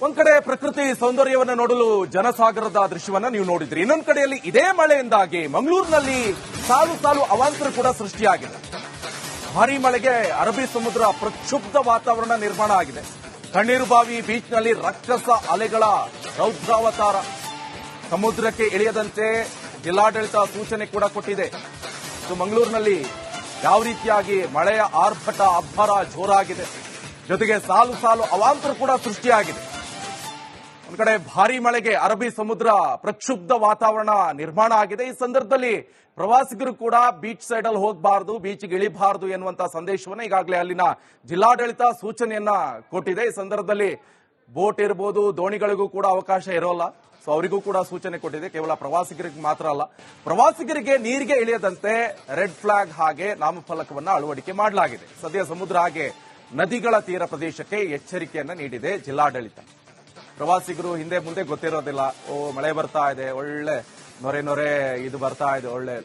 ಒಂದ್ ಕಡೆ ಪ್ರಕೃತಿ ಸೌಂದರ್ಯವನ್ನ ನೋಡಲು ಜನಸಾಗರದ ದೃಶ್ಯವನ್ನ ನೀವು ನೋಡಿದ್ರಿ. ಇನ್ನೊಂದ್ ಕಡೆಯಲ್ಲಿ ಇದೇ ಮಳೆಯಿಂದಾಗಿ ಮಂಗಳೂರಿನಲ್ಲಿ ಸಾಲು ಸಾಲು ಅವಾಂತರ ಕೂಡ ಸೃಷ್ಟಿಯಾಗಿದೆ. ಭಾರೀ ಮಳೆಗೆ ಅರಬ್ಬಿ ಸಮುದ್ರ ಪ್ರಕ್ಷುಬ್ಧ ವಾತಾವರಣ ನಿರ್ಮಾಣ ಆಗಿದೆ. ಕಣ್ಣೀರುಬಾವಿ ಬೀಚ್ನಲ್ಲಿ ರಾಕ್ಷಸ ಅಲೆಗಳ ರೌದ್ರಾವತಾರ. ಸಮುದ್ರಕ್ಕೆ ಇಳಿಯದಂತೆ ಜಿಲ್ಲಾಡಳಿತ ಸೂಚನೆ ಕೂಡ ಕೊಟ್ಟಿದೆ. ಮಂಗಳೂರಿನಲ್ಲಿ ಯಾವ ರೀತಿಯಾಗಿ ಮಳೆಯ ಆರ್ಭಟ ಅಬ್ಬರ ಜೋರಾಗಿದೆ, ಜೊತೆಗೆ ಸಾಲು ಸಾಲು ಅವಾಂತರ ಕೂಡ ಸೃಷ್ಟಿಯಾಗಿದೆ. ಒಂದ್ ಕಡೆ ಭಾರೀ ಮಳೆಗೆ ಅರಬ್ಬಿ ಸಮುದ್ರ ಪ್ರಕ್ಷುಬ್ಧ ವಾತಾವರಣ ನಿರ್ಮಾಣ ಆಗಿದೆ. ಈ ಸಂದರ್ಭದಲ್ಲಿ ಪ್ರವಾಸಿಗರು ಕೂಡ ಬೀಚ್ ಸೈಡ್ ಅಲ್ಲಿ ಹೋಗಬಾರದು, ಬೀಚ್ಗೆ ಇಳಿಬಾರದು ಎನ್ನುವಂತ ಸಂದೇಶವನ್ನ ಈಗಾಗಲೇ ಅಲ್ಲಿನ ಜಿಲ್ಲಾಡಳಿತ ಸೂಚನೆಯನ್ನ ಕೊಟ್ಟಿದೆ. ಈ ಸಂದರ್ಭದಲ್ಲಿ ಬೋಟ್ ಇರಬಹುದು, ದೋಣಿಗಳಿಗೂ ಕೂಡ ಅವಕಾಶ ಇರೋಲ್ಲ. ಸೊ ಅವರಿಗೂ ಕೂಡ ಸೂಚನೆ ಕೊಟ್ಟಿದೆ. ಕೇವಲ ಪ್ರವಾಸಿಗರಿಗೆ ಮಾತ್ರ ಅಲ್ಲ, ಪ್ರವಾಸಿಗರಿಗೆ ನೀರಿಗೆ ಇಳಿಯದಂತೆ ರೆಡ್ ಫ್ಲಾಗ್ ಹಾಗೆ ನಾಮಫಲಕವನ್ನ ಅಳವಡಿಕೆ ಮಾಡಲಾಗಿದೆ. ಸದ್ಯ ಸಮುದ್ರ ಹಾಗೆ ನದಿಗಳ ತೀರ ಪ್ರದೇಶಕ್ಕೆ ಎಚ್ಚರಿಕೆಯನ್ನ ನೀಡಿದೆ ಜಿಲ್ಲಾಡಳಿತ. ಪ್ರವಾಸಿಗರು ಹಿಂದೆ ಮುಂದೆ ಗೊತ್ತಿರೋದಿಲ್ಲ. ಮಳೆ ಬರ್ತಾ ಇದೆ, ಒಳ್ಳೆ ನೊರೆ ನೊರೆ ಇದು ಬರ್ತಾ ಇದೆ, ಒಳ್ಳೆ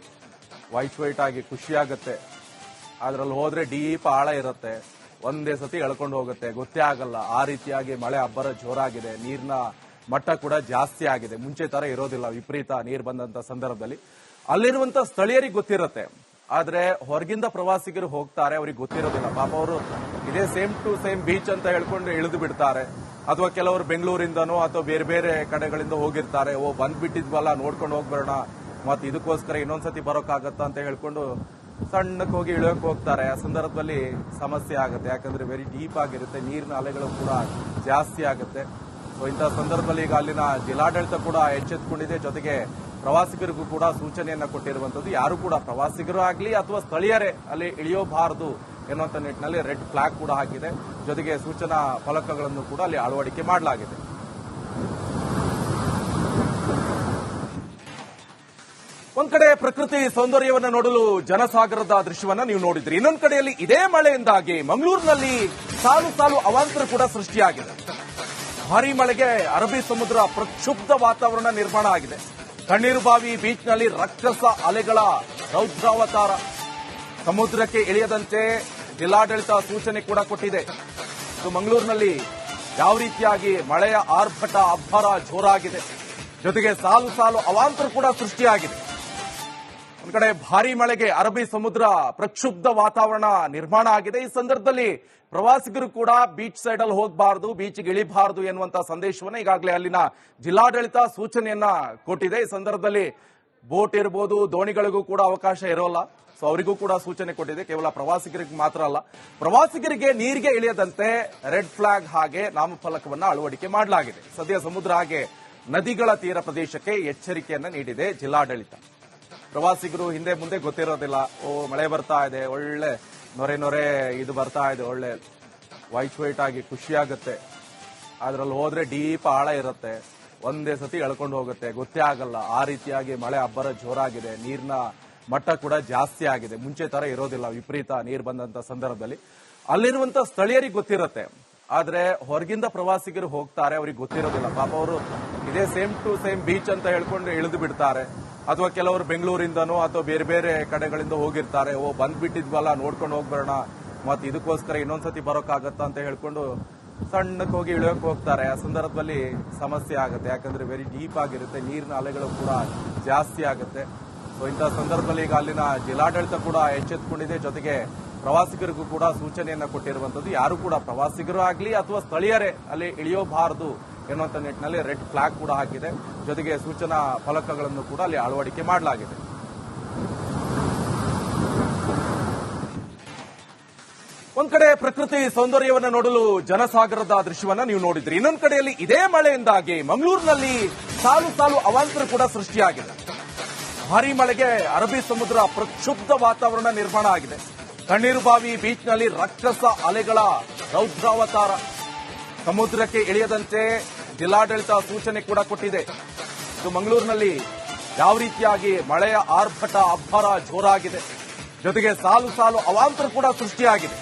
ವೈಟ್ ಆಗಿ ಖುಷಿಯಾಗತ್ತೆ. ಅದ್ರಲ್ಲಿ ಹೋದ್ರೆ ಡೀಪ್ ಆಳ ಇರುತ್ತೆ, ಒಂದೇ ಸತಿ ಎಳ್ಕೊಂಡು ಹೋಗುತ್ತೆ, ಗೊತ್ತೇ ಆಗಲ್ಲ. ಆ ರೀತಿಯಾಗಿ ಮಳೆ ಅಬ್ಬರ ಜೋರಾಗಿದೆ. ನೀರಿನ ಮಟ್ಟ ಕೂಡ ಜಾಸ್ತಿ ಆಗಿದೆ. ಮುಂಚೆ ತರ ಇರೋದಿಲ್ಲ. ವಿಪರೀತ ನೀರು ಬಂದಂತ ಸಂದರ್ಭದಲ್ಲಿ ಅಲ್ಲಿರುವಂತ ಸ್ಥಳೀಯರಿಗೆ ಗೊತ್ತಿರುತ್ತೆ. ಆದ್ರೆ ಹೊರಗಿಂದ ಪ್ರವಾಸಿಗರು ಹೋಗ್ತಾರೆ, ಅವ್ರಿಗೆ ಗೊತ್ತಿರೋದಿಲ್ಲ. ಪಾಪ ಅವರು ಇದೇ ಸೇಮ್ ಟು ಸೇಮ್ ಬೀಚ್ ಅಂತ ಹೇಳ್ಕೊಂಡು ಇಳಿದು ಬಿಡ್ತಾರೆ. ಅಥವಾ ಕೆಲವರು ಬೆಂಗಳೂರಿಂದನೋ ಅಥವಾ ಬೇರೆ ಬೇರೆ ಕಡೆಗಳಿಂದ ಹೋಗಿರ್ತಾರೆ. ಬಂದ್ಬಿಟ್ಟಿದ್ವಲ್ಲ, ನೋಡ್ಕೊಂಡು ಹೋಗ್ಬರೋಣ, ಮತ್ತೆ ಇದಕ್ಕೋಸ್ಕರ ಇನ್ನೊಂದ್ಸತಿ ಬರೋಕ್ಕಾಗತ್ತಾ ಅಂತ ಹೇಳ್ಕೊಂಡು ಸಣ್ಣಕ್ಕೆ ಹೋಗಿ ಇಳಿಯೋಕೆ ಹೋಗ್ತಾರೆ. ಆ ಸಂದರ್ಭದಲ್ಲಿ ಸಮಸ್ಯೆ ಆಗುತ್ತೆ. ಯಾಕಂದ್ರೆ ವೆರಿ ಡೀಪ್ ಆಗಿರುತ್ತೆ, ನೀರಿನ ಅಲೆಗಳು ಕೂಡ ಜಾಸ್ತಿ ಆಗುತ್ತೆ. ಸೊ ಇಂತಹ ಸಂದರ್ಭದಲ್ಲಿ ಈಗ ಅಲ್ಲಿನ ಜಿಲ್ಲಾಡಳಿತ ಕೂಡ ಎಚ್ಚೆತ್ತುಕೊಂಡಿದೆ. ಜೊತೆಗೆ ಪ್ರವಾಸಿಗರಿಗೂ ಕೂಡ ಸೂಚನೆಯನ್ನ ಕೊಟ್ಟಿರುವಂತದ್ದು. ಯಾರು ಕೂಡ ಪ್ರವಾಸಿಗರು ಆಗ್ಲಿ ಅಥವಾ ಸ್ಥಳೀಯರೇ ಅಲ್ಲಿ ಇಳಿಯಬಾರದು ಎನ್ನುವಂತ ನಿಟ್ಟಿನಲ್ಲಿ ರೆಡ್ ಫ್ಲಾಗ್ ಕೂಡ ಹಾಕಿದೆ. ಜೊತೆಗೆ ಸೂಚನಾ ಫಲಕಗಳನ್ನು ಕೂಡ ಅಲ್ಲಿ ಅಳವಡಿಕೆ ಮಾಡಲಾಗಿದೆ. ಒಂದ್ ಕಡೆ ಪ್ರಕೃತಿ ಸೌಂದರ್ಯವನ್ನ ನೋಡಲು ಜನಸಾಗರದ ದೃಶ್ಯವನ್ನ ನೀವು ನೋಡಿದ್ರಿ. ಇನ್ನೊಂದ್ ಕಡೆಯಲ್ಲಿ ಇದೇ ಮಳೆಯಿಂದಾಗಿ ಮಂಗಳೂರಿನಲ್ಲಿ ಸಾಲು ಸಾಲು ಅವಾಂತರ ಕೂಡ ಸೃಷ್ಟಿಯಾಗಿದೆ. ಭಾರೀ ಮಳೆಗೆ ಅರಬ್ಬಿ ಸಮುದ್ರ ಪ್ರಕ್ಷುಬ್ಧ ವಾತಾವರಣ ನಿರ್ಮಾಣ ಆಗಿದೆ. ಕಣ್ಣೀರುಬಾವಿ ಬೀಚ್ನಲ್ಲಿ ರಾಕ್ಷಸ ಅಲೆಗಳ ರೌದ್ರಾವತಾರ. ಸಮುದ್ರಕ್ಕೆ ಇಳಿಯದಂತೆ ಜಿಲ್ಲಾಡಳಿತ ಸೂಚನೆ ಕೂಡ ಕೊಟ್ಟಿದೆ. ಮಂಗಳೂರಿನಲ್ಲಿ ಯಾವ ರೀತಿಯಾಗಿ ಮಳೆಯ ಆರ್ಭಟ ಅಬ್ಬರ ಜೋರಾಗಿದೆ, ಜೊತೆಗೆ ಸಾಲು ಸಾಲು ಅವಾಂತರ ಕೂಡ ಸೃಷ್ಟಿಯಾಗಿದೆ. ಒಂದ್ ಕಡೆ ಭಾರೀ ಮಳೆಗೆ ಅರಬ್ಬಿ ಸಮುದ್ರ ಪ್ರಕ್ಷುಬ್ಧ ವಾತಾವರಣ ನಿರ್ಮಾಣ ಆಗಿದೆ. ಈ ಸಂದರ್ಭದಲ್ಲಿ ಪ್ರವಾಸಿಗರು ಕೂಡ ಬೀಚ್ ಸೈಡ್ ಅಲ್ಲಿ ಹೋಗಬಾರದು, ಬೀಚ್ಗೆ ಇಳಿಬಾರದು ಎನ್ನುವಂತ ಸಂದೇಶವನ್ನ ಈಗಾಗಲೇ ಅಲ್ಲಿನ ಜಿಲ್ಲಾಡಳಿತ ಸೂಚನೆಯನ್ನ ಕೊಟ್ಟಿದೆ. ಈ ಸಂದರ್ಭದಲ್ಲಿ ಬೋಟ್ ಇರಬಹುದು, ದೋಣಿಗಳಿಗೂ ಕೂಡ ಅವಕಾಶ ಇರೋಲ್ಲ. ಸೊ ಅವರಿಗೂ ಕೂಡ ಸೂಚನೆ ಕೊಟ್ಟಿದೆ. ಕೇವಲ ಪ್ರವಾಸಿಗರಿಗೆ ಮಾತ್ರ ಅಲ್ಲ, ಪ್ರವಾಸಿಗರಿಗೆ ನೀರಿಗೆ ಇಳಿಯದಂತೆ ರೆಡ್ ಫ್ಲಾಗ್ ಹಾಗೆ ನಾಮಫಲಕವನ್ನ ಅಳವಡಿಕೆ ಮಾಡಲಾಗಿದೆ. ಸದ್ಯ ಸಮುದ್ರ ಹಾಗೆ ನದಿಗಳ ತೀರ ಪ್ರದೇಶಕ್ಕೆ ಎಚ್ಚರಿಕೆಯನ್ನ ನೀಡಿದೆ ಜಿಲ್ಲಾಡಳಿತ. ಪ್ರವಾಸಿಗರು ಹಿಂದೆ ಮುಂದೆ ಗೊತ್ತಿರೋದಿಲ್ಲ. ಮಳೆ ಬರ್ತಾ ಇದೆ, ಒಳ್ಳೆ ನೊರೆ ನೊರೆ ಇದು ಬರ್ತಾ ಇದೆ, ಒಳ್ಳೆ ವೈಟ್ ಆಗಿ ಖುಷಿಯಾಗತ್ತೆ. ಅದ್ರಲ್ಲಿ ಹೋದ್ರೆ ಡೀಪ್ ಆಳ ಇರುತ್ತೆ, ಒಂದೇ ಸತಿ ಎಳ್ಕೊಂಡು ಹೋಗುತ್ತೆ, ಗೊತ್ತೇ ಆಗಲ್ಲ. ಆ ರೀತಿಯಾಗಿ ಮಳೆ ಅಬ್ಬರ ಜೋರಾಗಿದೆ. ನೀರಿನ ಮಟ್ಟ ಕೂಡ ಜಾಸ್ತಿ ಆಗಿದೆ. ಮುಂಚೆ ತರ ಇರೋದಿಲ್ಲ. ವಿಪರೀತ ನೀರು ಬಂದಂತ ಸಂದರ್ಭದಲ್ಲಿ ಅಲ್ಲಿರುವಂತ ಸ್ಥಳೀಯರಿಗೆ ಗೊತ್ತಿರುತ್ತೆ. ಆದ್ರೆ ಹೊರಗಿಂದ ಪ್ರವಾಸಿಗರು ಹೋಗ್ತಾರೆ, ಅವ್ರಿಗೆ ಗೊತ್ತಿರೋದಿಲ್ಲ. ಪಾಪ ಅವರು ಇದೇ ಸೇಮ್ ಟು ಸೇಮ್ ಬೀಚ್ ಅಂತ ಹೇಳ್ಕೊಂಡು ಇಳಿದು ಬಿಡ್ತಾರೆ. ಅಥವಾ ಕೆಲವರು ಬೆಂಗಳೂರಿಂದನೋ ಅಥವಾ ಬೇರೆ ಬೇರೆ ಕಡೆಗಳಿಂದ ಹೋಗಿರ್ತಾರೆ. ಬಂದ್ಬಿಟ್ಟಿದ್ವಲ್ಲ, ನೋಡ್ಕೊಂಡು ಹೋಗ್ಬರೋಣ, ಮತ್ತೆ ಇದಕ್ಕೋಸ್ಕರ ಇನ್ನೊಂದ್ಸತಿ ಬರೋಕ್ಕಾಗತ್ತಾ ಅಂತ ಹೇಳ್ಕೊಂಡು ಸಣ್ಣಕ್ಕೆ ಹೋಗಿ ಇಳಿಯೋಕೆ ಹೋಗ್ತಾರೆ. ಆ ಸಂದರ್ಭದಲ್ಲಿ ಸಮಸ್ಯೆ ಆಗುತ್ತೆ. ಯಾಕಂದ್ರೆ ವೆರಿ ಡೀಪ್ ಆಗಿರುತ್ತೆ, ನೀರಿನ ಅಲೆಗಳು ಕೂಡ ಜಾಸ್ತಿ ಆಗುತ್ತೆ. ಸೊ ಇಂತಹ ಸಂದರ್ಭದಲ್ಲಿ ಈಗ ಅಲ್ಲಿನ ಜಿಲ್ಲಾಡಳಿತ ಕೂಡ ಎಚ್ಚೆತ್ತುಕೊಂಡಿದೆ. ಜೊತೆಗೆ ಪ್ರವಾಸಿಗರಿಗೂ ಕೂಡ ಸೂಚನೆಯನ್ನ ಕೊಟ್ಟಿರುವಂತದ್ದು. ಯಾರು ಕೂಡ ಪ್ರವಾಸಿಗರು ಆಗ್ಲಿ ಅಥವಾ ಸ್ಥಳೀಯರೇ ಅಲ್ಲಿ ಇಳಿಯಬಾರದು ಎನ್ನುವಂತ ನಿಟ್ಟಿನಲ್ಲಿ ರೆಡ್ ಫ್ಲಾಗ್ ಕೂಡ ಹಾಕಿದೆ. ಜೊತೆಗೆ ಸೂಚನಾ ಫಲಕಗಳನ್ನು ಕೂಡ ಅಲ್ಲಿ ಅಳವಡಿಕೆ ಮಾಡಲಾಗಿದೆ. ಒಂದ್ ಕಡೆ ಪ್ರಕೃತಿ ಸೌಂದರ್ಯವನ್ನ ನೋಡಲು ಜನಸಾಗರದ ದೃಶ್ಯವನ್ನ ನೀವು ನೋಡಿದ್ರಿ. ಇನ್ನೊಂದ್ ಕಡೆಯಲ್ಲಿ ಇದೇ ಮಳೆಯಿಂದಾಗಿ ಮಂಗಳೂರಿನಲ್ಲಿ ಸಾಲು ಸಾಲು ಅವಾಂತರ ಕೂಡ ಸೃಷ್ಟಿಯಾಗಿದೆ. ಭಾರೀ ಮಳೆಗೆ ಅರಬ್ಬಿ ಸಮುದ್ರ ಪ್ರಕ್ಷುಬ್ಧ ವಾತಾವರಣ ನಿರ್ಮಾಣ ಆಗಿದೆ. ಕಣ್ಣೀರುಬಾವಿ ಬೀಚ್ನಲ್ಲಿ ರಾಕ್ಷಸ ಅಲೆಗಳ ರೌದ್ರಾವತಾರ. ಸಮುದ್ರಕ್ಕೆ ಇಳಿಯದಂತೆ ಜಿಲ್ಲಾಡಳಿತ ಸೂಚನೆ ಕೂಡ ಕೊಟ್ಟಿದೆ. ಮಂಗಳೂರಿನಲ್ಲಿ ಯಾವ ರೀತಿಯಾಗಿ ಮಳೆಯ ಆರ್ಭಟ ಅಬ್ಬರ ಜೋರಾಗಿದೆ, ಜೊತೆಗೆ ಸಾಲು ಸಾಲು ಅವಾಂತರ ಕೂಡ ಸೃಷ್ಟಿಯಾಗಿದೆ.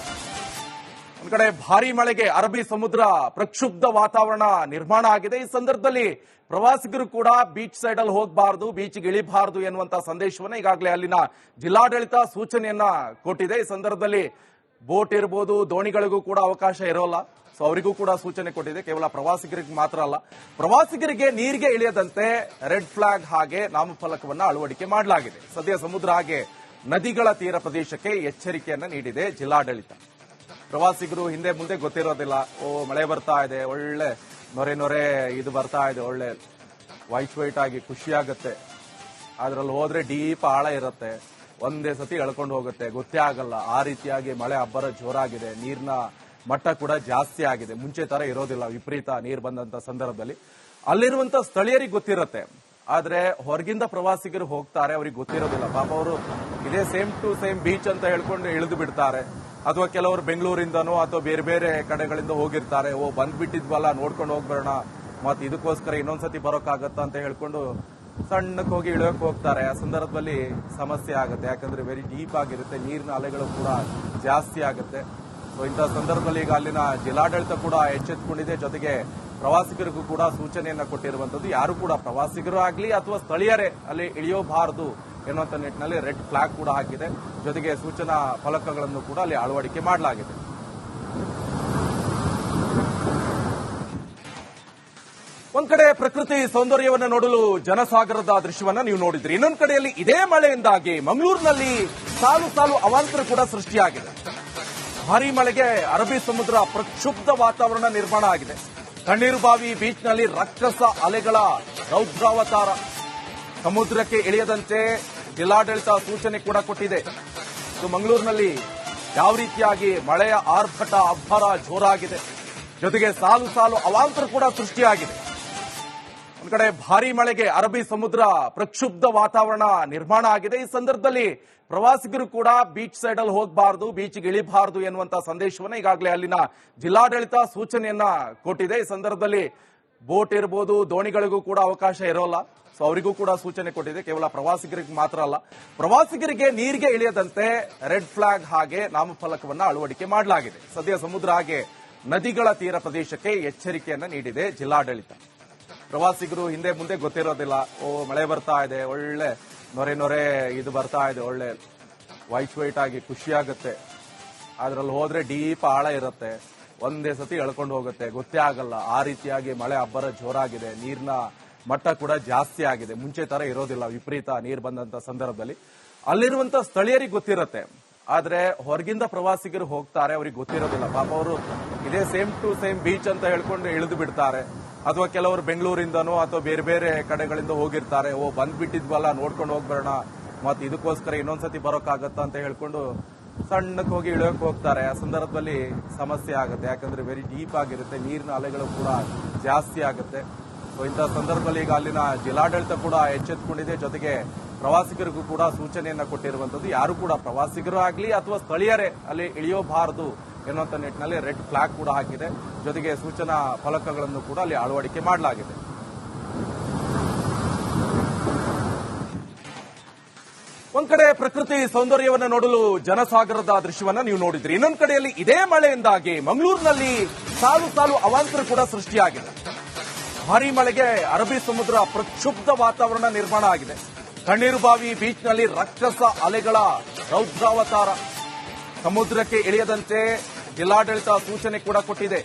ಒಂದ್ ಕಡೆ ಭಾರೀ ಮಳೆಗೆ ಅರಬ್ಬಿ ಸಮುದ್ರ ಪ್ರಕ್ಷುಬ್ಧ ವಾತಾವರಣ ನಿರ್ಮಾಣ ಆಗಿದೆ. ಈ ಸಂದರ್ಭದಲ್ಲಿ ಪ್ರವಾಸಿಗರು ಕೂಡ ಬೀಚ್ ಸೈಡ್ ಅಲ್ಲಿ ಹೋಗಬಾರದು, ಬೀಚ್ಗೆ ಇಳಿಬಾರದು ಎನ್ನುವಂತ ಸಂದೇಶವನ್ನ ಈಗಾಗಲೇ ಅಲ್ಲಿನ ಜಿಲ್ಲಾಡಳಿತ ಸೂಚನೆಯನ್ನ ಕೊಟ್ಟಿದೆ. ಈ ಸಂದರ್ಭದಲ್ಲಿ ಬೋಟ್ ಇರಬಹುದು, ದೋಣಿಗಳಿಗೂ ಕೂಡ ಅವಕಾಶ ಇರೋಲ್ಲ. ಸೊ ಅವರಿಗೂ ಕೂಡ ಸೂಚನೆ ಕೊಟ್ಟಿದೆ. ಕೇವಲ ಪ್ರವಾಸಿಗರಿಗೆ ಮಾತ್ರ ಅಲ್ಲ, ಪ್ರವಾಸಿಗರಿಗೆ ನೀರಿಗೆ ಇಳಿಯದಂತೆ ರೆಡ್ ಫ್ಲಾಗ್ ಹಾಗೆ ನಾಮಫಲಕವನ್ನ ಅಳವಡಿಕೆ ಮಾಡಲಾಗಿದೆ. ಸದ್ಯ ಸಮುದ್ರ ಹಾಗೆ ನದಿಗಳ ತೀರ ಪ್ರದೇಶಕ್ಕೆ ಎಚ್ಚರಿಕೆಯನ್ನ ನೀಡಿದೆ ಜಿಲ್ಲಾಡಳಿತ. ಪ್ರವಾಸಿಗರು ಹಿಂದೆ ಮುಂದೆ ಗೊತ್ತಿರೋದಿಲ್ಲ, ಮಳೆ ಬರ್ತಾ ಇದೆ, ಒಳ್ಳೆ ನೊರೆ ಇದು ಬರ್ತಾ ಇದೆ, ಒಳ್ಳೆ ವೈಟ್ ಆಗಿ ಖುಷಿಯಾಗತ್ತೆ. ಅದ್ರಲ್ಲಿ ಹೋದ್ರೆ ಡೀಪ್ ಆಳ ಇರುತ್ತೆ, ಒಂದೇ ಸತಿ ಎಳ್ಕೊಂಡು ಹೋಗುತ್ತೆ, ಗೊತ್ತೇ ಆಗಲ್ಲ. ಆ ರೀತಿಯಾಗಿ ಮಳೆ ಅಬ್ಬರ ಜೋರಾಗಿದೆ, ನೀರಿನ ಮಟ್ಟ ಕೂಡ ಜಾಸ್ತಿ ಆಗಿದೆ. ಮುಂಚೆ ತರ ಇರೋದಿಲ್ಲ, ವಿಪರೀತ ನೀರು ಬಂದಂತ ಸಂದರ್ಭದಲ್ಲಿ ಅಲ್ಲಿರುವಂತ ಸ್ಥಳೀಯರಿಗೆ ಗೊತ್ತಿರುತ್ತೆ. ಆದ್ರೆ ಹೊರಗಿಂದ ಪ್ರವಾಸಿಗರು ಹೋಗ್ತಾರೆ, ಅವ್ರಿಗೆ ಗೊತ್ತಿರೋದಿಲ್ಲ. ಪಾಪ ಅವರು ಇದೇ ಸೇಮ್ ಟು ಸೇಮ್ ಬೀಚ್ ಅಂತ ಹೇಳ್ಕೊಂಡು ಇಳಿದು ಬಿಡ್ತಾರೆ. ಅಥವಾ ಕೆಲವರು ಬೆಂಗಳೂರಿಂದನೋ ಅಥವಾ ಬೇರೆ ಬೇರೆ ಕಡೆಗಳಿಂದ ಹೋಗಿರ್ತಾರೆ. ಬಂದ್ಬಿಟ್ಟಿದ್ವಲ್ಲ, ನೋಡ್ಕೊಂಡು ಹೋಗ್ಬರೋಣ, ಮತ್ತೆ ಇದಕ್ಕೋಸ್ಕರ ಇನ್ನೊಂದ್ಸತಿ ಬರೋಕ್ಕಾಗತ್ತಾ ಅಂತ ಹೇಳ್ಕೊಂಡು ಸಣ್ಣಕ್ಕೆ ಹೋಗಿ ಇಳಿಯೋಕೆ ಹೋಗ್ತಾರೆ. ಆ ಸಂದರ್ಭದಲ್ಲಿ ಸಮಸ್ಯೆ ಆಗುತ್ತೆ, ಯಾಕಂದ್ರೆ ವೆರಿ ಡೀಪ್ ಆಗಿರುತ್ತೆ, ನೀರಿನ ಅಲೆಗಳು ಕೂಡ ಜಾಸ್ತಿ ಆಗುತ್ತೆ. ಸೊ ಇಂತಹ ಸಂದರ್ಭದಲ್ಲಿ ಈಗ ಅಲ್ಲಿನ ಜಿಲ್ಲಾಡಳಿತ ಕೂಡ ಎಚ್ಚೆತ್ತುಕೊಂಡಿದೆ. ಜೊತೆಗೆ ಪ್ರವಾಸಿಗರಿಗೂ ಕೂಡ ಸೂಚನೆಯನ್ನ ಕೊಟ್ಟಿರುವಂತದ್ದು, ಯಾರು ಕೂಡ ಪ್ರವಾಸಿಗರು ಆಗ್ಲಿ ಅಥವಾ ಸ್ಥಳೀಯರೇ ಅಲ್ಲಿ ಇಳಿಯಬಾರದು ಎನ್ನುವಂತ ನಿಟ್ಟಿನಲ್ಲಿ ರೆಡ್ ಫ್ಲಾಗ್ ಕೂಡ ಹಾಕಿದೆ. ಜೊತೆಗೆ ಸೂಚನಾ ಫಲಕಗಳನ್ನು ಕೂಡ ಅಲ್ಲಿ ಅಳವಡಿಕೆ ಮಾಡಲಾಗಿದೆ. ಒಂದ್ ಕಡೆ ಪ್ರಕೃತಿ ಸೌಂದರ್ಯವನ್ನು ನೋಡಲು ಜನಸಾಗರದ ದೃಶ್ಯವನ್ನ ನೀವು ನೋಡಿದ್ರಿ. ಇನ್ನೊಂದ್ ಕಡೆಯಲ್ಲಿ ಇದೇ ಮಳೆಯಿಂದಾಗಿ ಮಂಗಳೂರಿನಲ್ಲಿ ಸಾಲು ಸಾಲು ಅವಾಂತರ ಕೂಡ ಸೃಷ್ಟಿಯಾಗಿದೆ. ಭಾರೀ ಮಳೆಗೆ ಅರಬ್ಬಿ ಸಮುದ್ರ ಪ್ರಕ್ಷುಬ್ಧ ವಾತಾವರಣ ನಿರ್ಮಾಣ ಆಗಿದೆ. ತಣ್ಣೀರುಬಾವಿ ಬೀಚ್ನಲ್ಲಿ ರಕ್ಕಸ ಅಲೆಗಳ ರೌದ್ರಾವತಾರ. ಸಮುದ್ರಕ್ಕೆ ಇಳಿಯದಂತೆ ಜಿಲ್ಲಾಡಳಿತ ಸೂಚನೆ ಕೂಡ ಕೊಟ್ಟಿದೆ. ಮಂಗಳೂರಿನಲ್ಲಿ ಯಾವ ರೀತಿಯಾಗಿ ಮಳೆಯ ಆರ್ಭಟ ಅಬ್ಬರ ಜೋರಾಗಿದೆ. ಜೊತೆಗೆ ಸಾಲು ಸಾಲು ಅವಾಂತರ ಕೂಡ ಸೃಷ್ಟಿಯಾಗಿದೆ. ಒಂದ್ ಕಡೆ ಭಾರೀ ಮಳೆಗೆ ಅರಬ್ಬಿ ಸಮುದ್ರ ಪ್ರಕ್ಷುಬ್ಧ ವಾತಾವರಣ ನಿರ್ಮಾಣ ಆಗಿದೆ. ಈ ಸಂದರ್ಭದಲ್ಲಿ ಪ್ರವಾಸಿಗರು ಕೂಡ ಬೀಚ್ ಸೈಡ್ ಅಲ್ಲಿ ಹೋಗಬಾರದು, ಬೀಚ್ಗೆ ಇಳಿಬಾರದು ಎನ್ನುವಂತ ಸಂದೇಶವನ್ನ ಈಗಾಗಲೇ ಅಲ್ಲಿನ ಜಿಲ್ಲಾಡಳಿತ ಸೂಚನೆಯನ್ನ ಕೊಟ್ಟಿದೆ. ಈ ಸಂದರ್ಭದಲ್ಲಿ ಬೋಟ್ ಇರಬಹುದು, ದೋಣಿಗಳಿಗೂ ಕೂಡ ಅವಕಾಶ ಇರೋಲ್ಲ. ಸೊ ಅವರಿಗೂ ಕೂಡ ಸೂಚನೆ ಕೊಟ್ಟಿದೆ. ಕೇವಲ ಪ್ರವಾಸಿಗರಿಗೆ ಮಾತ್ರ ಅಲ್ಲ, ಪ್ರವಾಸಿಗರಿಗೆ ನೀರಿಗೆ ಇಳಿಯದಂತೆ ರೆಡ್ ಫ್ಲಾಗ್ ಹಾಗೆ ನಾಮಫಲಕವನ್ನ ಅಳವಡಿಕೆ ಮಾಡಲಾಗಿದೆ. ಸದ್ಯ ಸಮುದ್ರ ಹಾಗೆ ನದಿಗಳ ತೀರ ಪ್ರದೇಶಕ್ಕೆ ಎಚ್ಚರಿಕೆಯನ್ನ ನೀಡಿದೆ ಜಿಲ್ಲಾಡಳಿತ. ಪ್ರವಾಸಿಗರು ಹಿಂದೆ ಮುಂದೆ ಗೊತ್ತಿರೋದಿಲ್ಲ, ಮಳೆ ಬರ್ತಾ ಇದೆ, ಒಳ್ಳೆ ನೊರೆ ಇದು ಬರ್ತಾ ಇದೆ, ಒಳ್ಳೆ ವೈಟ್ ಆಗಿ ಖುಷಿಯಾಗತ್ತೆ. ಅದ್ರಲ್ಲಿ ಹೋದ್ರೆ ಡೀಪ್ ಆಳ ಇರುತ್ತೆ, ಒಂದೇ ಸತಿ ಎಳ್ಕೊಂಡು ಹೋಗುತ್ತೆ, ಗೊತ್ತೇ ಆಗಲ್ಲ. ಆ ರೀತಿಯಾಗಿ ಮಳೆ ಅಬ್ಬರ ಜೋರಾಗಿದೆ, ನೀರಿನ ಮಟ್ಟ ಕೂಡ ಜಾಸ್ತಿ ಆಗಿದೆ. ಮುಂಚೆ ತರ ಇರೋದಿಲ್ಲ, ವಿಪರೀತ ನೀರು ಬಂದಂತ ಸಂದರ್ಭದಲ್ಲಿ ಅಲ್ಲಿರುವಂತ ಸ್ಥಳೀಯರಿಗೆ ಗೊತ್ತಿರುತ್ತೆ. ಆದ್ರೆ ಹೊರಗಿಂದ ಪ್ರವಾಸಿಗರು ಹೋಗ್ತಾರೆ, ಅವ್ರಿಗೆ ಗೊತ್ತಿರೋದಿಲ್ಲ. ಪಾಪ ಅವರು ಇದೇ ಸೇಮ್ ಟು ಸೇಮ್ ಬೀಚ್ ಅಂತ ಹೇಳ್ಕೊಂಡು ಇಳಿದು ಬಿಡ್ತಾರೆ. ಅಥವಾ ಕೆಲವರು ಬೆಂಗಳೂರಿಂದನೋ ಅಥವಾ ಬೇರೆ ಬೇರೆ ಕಡೆಗಳಿಂದ ಹೋಗಿರ್ತಾರೆ. ಬಂದ್ಬಿಟ್ಟಿದ್ವಲ್ಲ, ನೋಡ್ಕೊಂಡು ಹೋಗ್ಬರೋಣ, ಮತ್ತೆ ಇದಕ್ಕೋಸ್ಕರ ಇನ್ನೊಂದ್ಸತಿ ಬರೋಕ್ಕಾಗತ್ತಾ ಅಂತ ಹೇಳ್ಕೊಂಡು ಸಣ್ಣಕ್ಕೆ ಹೋಗಿ ಇಳಿಯೋಕೆ ಹೋಗ್ತಾರೆ. ಆ ಸಂದರ್ಭದಲ್ಲಿ ಸಮಸ್ಯೆ ಆಗುತ್ತೆ, ಯಾಕಂದ್ರೆ ವೆರಿ ಡೀಪ್ ಆಗಿರುತ್ತೆ, ನೀರಿನ ಅಲೆಗಳು ಕೂಡ ಜಾಸ್ತಿ ಆಗುತ್ತೆ. ಸೊ ಇಂತಹ ಸಂದರ್ಭದಲ್ಲಿ ಈಗ ಅಲ್ಲಿನ ಜಿಲ್ಲಾಡಳಿತ ಕೂಡ ಎಚ್ಚೆತ್ತುಕೊಂಡಿದೆ. ಜೊತೆಗೆ ಪ್ರವಾಸಿಗರಿಗೂ ಕೂಡ ಸೂಚನೆಯನ್ನ ಕೊಟ್ಟಿರುವಂತದ್ದು, ಯಾರು ಕೂಡ ಪ್ರವಾಸಿಗರು ಆಗ್ಲಿ ಅಥವಾ ಸ್ಥಳೀಯರೇ ಅಲ್ಲಿ ಇಳಿಯಬಾರದು ಎನ್ನುವಂತ ನಿಟ್ಟಿನಲ್ಲಿ ರೆಡ್ ಫ್ಲಾಗ್ ಕೂಡ ಹಾಕಿದೆ. ಜೊತೆಗೆ ಸೂಚನಾ ಫಲಕಗಳನ್ನು ಕೂಡ ಅಲ್ಲಿ ಅಳವಡಿಕೆ ಮಾಡಲಾಗಿದೆ. ಒಂದ್ ಕಡೆ ಪ್ರಕೃತಿ ಸೌಂದರ್ಯವನ್ನು ನೋಡಲು ಜನಸಾಗರದ ದೃಶ್ಯವನ್ನ ನೀವು ನೋಡಿದ್ರಿ. ಇನ್ನೊಂದ್ ಕಡೆಯಲ್ಲಿ ಇದೇ ಮಳೆಯಿಂದಾಗಿ ಮಂಗಳೂರಿನಲ್ಲಿ ಸಾಲು ಸಾಲು ಅವಾಂತರ ಕೂಡ ಸೃಷ್ಟಿಯಾಗಿದೆ. ಭಾರೀ ಮಳೆಗೆ ಅರಬ್ಬಿ ಸಮುದ್ರ ಪ್ರಕ್ಷುಬ್ಧ ವಾತಾವರಣ ನಿರ್ಮಾಣ ಆಗಿದೆ. ತಣ್ಣೀರುಬಾವಿ ಬೀಚ್ನಲ್ಲಿ ರಕ್ಕಸ ಅಲೆಗಳ ರೌದ್ರಾವತಾರ. ಸಮುದ್ರಕ್ಕೆ ಇಳಿಯದಂತೆ ಜಿಲ್ಲಾಡಳಿತ ಸೂಚನೆ ಕೂಡ ಕೊಟ್ಟಿದೆ.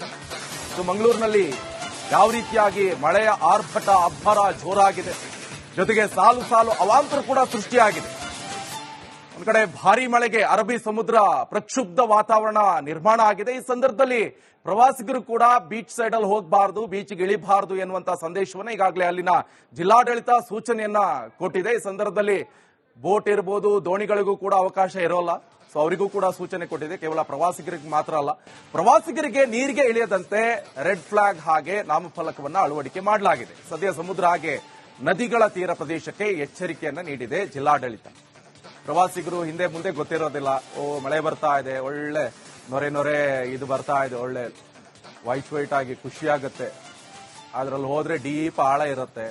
ಮಂಗಳೂರಿನಲ್ಲಿ ಯಾವ ರೀತಿಯಾಗಿ ಮಳೆಯ ಆರ್ಭಟ ಅಬ್ಬರ ಜೋರಾಗಿದೆ. ಜೊತೆಗೆ ಸಾಲು ಸಾಲು ಅವಾಂತರ ಕೂಡ ಸೃಷ್ಟಿಯಾಗಿದೆ. ಒಂದ್ ಕಡೆ ಭಾರೀ ಮಳೆಗೆ ಅರಬ್ಬಿ ಸಮುದ್ರ ಪ್ರಕ್ಷುಬ್ಧ ವಾತಾವರಣ ನಿರ್ಮಾಣ ಆಗಿದೆ. ಈ ಸಂದರ್ಭದಲ್ಲಿ ಪ್ರವಾಸಿಗರು ಕೂಡ ಬೀಚ್ ಸೈಡ್ ಅಲ್ಲಿ ಹೋಗಬಾರದು, ಬೀಚ್ಗೆ ಇಳಿಬಾರದು ಎನ್ನುವಂತ ಸಂದೇಶವನ್ನ ಈಗಾಗಲೇ ಅಲ್ಲಿನ ಜಿಲ್ಲಾಡಳಿತ ಸೂಚನೆಯನ್ನ ಕೊಟ್ಟಿದೆ. ಈ ಸಂದರ್ಭದಲ್ಲಿ ಬೋಟ್ ಇರಬಹುದು, ದೋಣಿಗಳಿಗೂ ಕೂಡ ಅವಕಾಶ ಇರೋಲ್ಲ. ಸೊ ಅವರಿಗೂ ಕೂಡ ಸೂಚನೆ ಕೊಟ್ಟಿದೆ. ಕೇವಲ ಪ್ರವಾಸಿಗರಿಗೆ ಮಾತ್ರ ಅಲ್ಲ, ಪ್ರವಾಸಿಗರಿಗೆ ನೀರಿಗೆ ಇಳಿಯದಂತೆ ರೆಡ್ ಫ್ಲಾಗ್ ಹಾಗೆ ನಾಮಫಲಕವನ್ನ ಅಳವಡಿಕೆ ಮಾಡಲಾಗಿದೆ. ಸದ್ಯ ಸಮುದ್ರ ಹಾಗೆ ನದಿಗಳ ತೀರ ಪ್ರದೇಶಕ್ಕೆ ಎಚ್ಚರಿಕೆಯನ್ನ ನೀಡಿದೆ ಜಿಲ್ಲಾಡಳಿತ. ಪ್ರವಾಸಿಗರು ಹಿಂದೆ ಮುಂದೆ ಗೊತ್ತಿರೋದಿಲ್ಲ, ಮಳೆ ಬರ್ತಾ ಇದೆ, ಒಳ್ಳೆ ನೊರೆ ಇದು ಬರ್ತಾ ಇದೆ, ಒಳ್ಳೆ ವೈಟ್ ಆಗಿ ಖುಷಿಯಾಗತ್ತೆ. ಅದ್ರಲ್ಲಿ ಹೋದ್ರೆ ಡೀಪ್ ಆಳ ಇರುತ್ತೆ,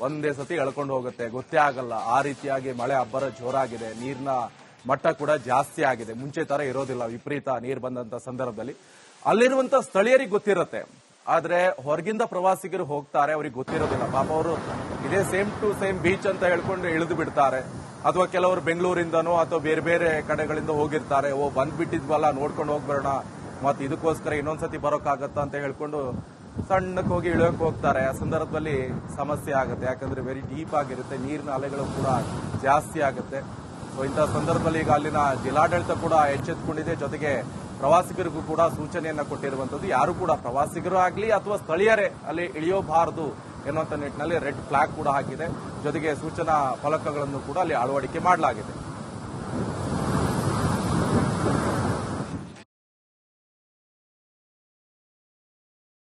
ಒಂದೇ ಸತಿ ಎಳ್ಕೊಂಡು ಹೋಗುತ್ತೆ, ಗೊತ್ತೇ ಆಗಲ್ಲ. ಆ ರೀತಿಯಾಗಿ ಮಳೆ ಅಬ್ಬರ ಜೋರಾಗಿದೆ, ನೀರಿನ ಮಟ್ಟ ಕೂಡ ಜಾಸ್ತಿ ಆಗಿದೆ. ಮುಂಚೆ ತರ ಇರೋದಿಲ್ಲ, ವಿಪರೀತ ನೀರು ಬಂದಂತ ಸಂದರ್ಭದಲ್ಲಿ ಅಲ್ಲಿರುವಂತ ಸ್ಥಳೀಯರಿಗೆ ಗೊತ್ತಿರುತ್ತೆ. ಆದ್ರೆ ಹೊರಗಿಂದ ಪ್ರವಾಸಿಗರು ಹೋಗ್ತಾರೆ, ಅವ್ರಿಗೆ ಗೊತ್ತಿರೋದಿಲ್ಲ. ಪಾಪ ಅವರು ಇದೇ ಸೇಮ್ ಟು ಸೇಮ್ ಬೀಚ್ ಅಂತ ಹೇಳ್ಕೊಂಡು ಇಳಿದು ಬಿಡ್ತಾರೆ. ಅಥವಾ ಕೆಲವರು ಬೆಂಗಳೂರಿಂದನೋ ಅಥವಾ ಬೇರೆ ಬೇರೆ ಕಡೆಗಳಿಂದ ಹೋಗಿರ್ತಾರೆ. ಬಂದ್ಬಿಟ್ಟಿದ್ವಲ್ಲ, ನೋಡ್ಕೊಂಡು ಹೋಗ್ಬರೋಣ, ಮತ್ತೆ ಇದಕ್ಕೋಸ್ಕರ ಇನ್ನೊಂದ್ಸತಿ ಬರೋಕ್ಕಾಗತ್ತಾ ಅಂತ ಹೇಳ್ಕೊಂಡು ಸಣ್ಣಕ್ಕೆ ಹೋಗಿ ಇಳಿಯೋಕೆ ಹೋಗ್ತಾರೆ. ಆ ಸಂದರ್ಭದಲ್ಲಿ ಸಮಸ್ಯೆ ಆಗುತ್ತೆ, ಯಾಕಂದ್ರೆ ವೆರಿ ಡೀಪ್ ಆಗಿರುತ್ತೆ, ನೀರಿನ ಅಲೆಗಳು ಕೂಡ ಜಾಸ್ತಿ ಆಗುತ್ತೆ. ಸೊ ಇಂತಹ ಸಂದರ್ಭದಲ್ಲಿ ಈಗ ಅಲ್ಲಿನ ಜಿಲ್ಲಾಡಳಿತ ಕೂಡ ಎಚ್ಚೆತ್ತುಕೊಂಡಿದೆ. ಜೊತೆಗೆ ಪ್ರವಾಸಿಗರಿಗೂ ಕೂಡ ಸೂಚನೆಯನ್ನ ಕೊಟ್ಟಿರುವಂತದ್ದು, ಯಾರು ಕೂಡ ಪ್ರವಾಸಿಗರು ಆಗ್ಲಿ ಅಥವಾ ಸ್ಥಳೀಯರೇ ಅಲ್ಲಿ ಇಳಿಯೋಬಾರದು ಎನ್ನುವಂತ ನಿಟ್ಟಿನಲ್ಲಿ ರೆಡ್ ಫ್ಲಾಗ್ ಕೂಡ ಹಾಕಿದೆ. ಜೊತೆಗೆ ಸೂಚನಾ ಫಲಕಗಳನ್ನು ಕೂಡ ಅಲ್ಲಿ ಅಳವಡಿಕೆ ಮಾಡಲಾಗಿದೆ.